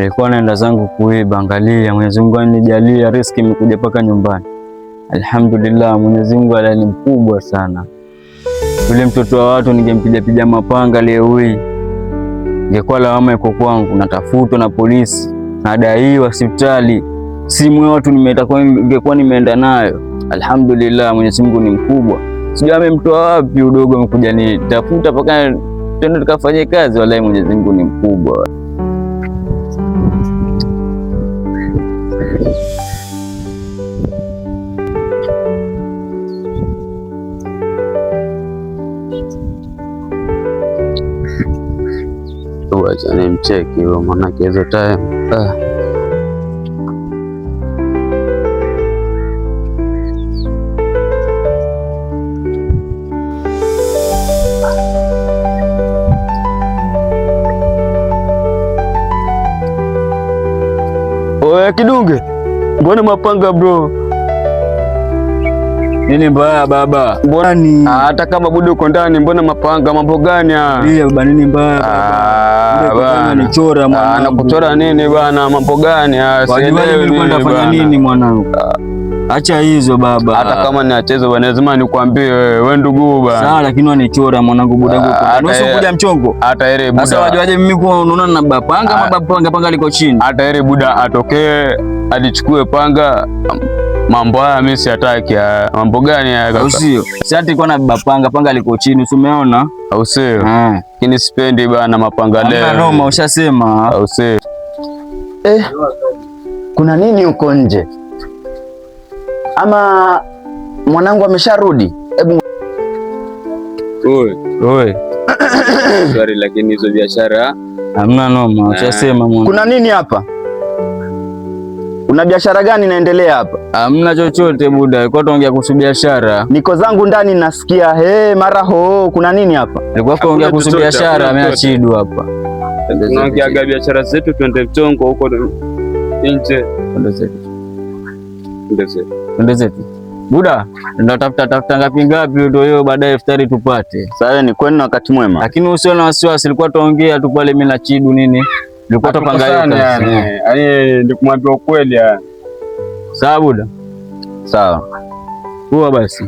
Nilikuwa naenda zangu kuiba, angalia Mwenyezi Mungu anijalia riziki imekuja paka nyumbani. Alhamdulillah, Mwenyezi Mungu ni mkubwa sana. Yule mtoto wa watu ningempiga mapanga leo hii, ingekuwa lawama iko kwangu, natafutwa na polisi, nadaiwa hospitali, simu ya watu ingekuwa nimeenda nayo. Alhamdulillah, Mwenyezi Mungu ni mkubwa. Sijui amemtoa wapi udogo, amekuja nitafuta paka twende tukafanye kazi. Wallahi, Mwenyezi Mungu ni mkubwa. Acha nimcheki huyo, maanake hizo time Oya Kidunge, mbona mapanga bro? Nini mbaya baba? Mbona ni hata kama budo uko ndani, mbona mapanga? Mambo gani haya? Ndio baba, nini mbaya baba? Bwana nichora mwanangu. Nakuchora nini bwana? Mambo gani haya? Sielewi nilifanya nini mwanangu. Acha hizo baba. Hata kama ni achezo bwana, lazima nikwambie wewe ndugu bwana. Sawa, lakini wanichora mwanangu budangu. Nusu kuja mchongo. Hata ile buda. Sasa wajuaje mimi unaona na bapanga ama panga liko chini? Hata ile buda atokee alichukue panga. Mambo haya mimi siataki. Mambo gani haya kaka? Au sio? Si ati kwa na panga liko chini, umeona? Au sio? Lakini sipendi bana mapanga leo. Noma ushasema. Au sio? Kuna nini huko nje? Ama mwanangu amesharudi? Hebu Oi. Sorry, lakini hizo biashara hamna noma, ushasema mwanangu. Kuna nini hapa? Una biashara gani inaendelea hapa? Hamna chochote buda, kwa tuongea kuhusu biashara. Niko zangu ndani nasikia mara kuna nini hapa? Nilikuwa tuongea kuhusu biashara, mimi achidu hapa. Tunaongea biashara zetu, twende mchongo huko nje. Twende zetu. Buda, tunatafuta ngapi ndio hiyo baadaye iftari tupate. Sawa, ni kwenu na wakati mwema. Lakini usio na wasiwasi, nilikuwa tuongea tu pale mimi na Chidu nini? Nilikuwa tupanga hiyo. Yaani nikumwambia ukweli. Sawa buda. Sawa. Huwa basi.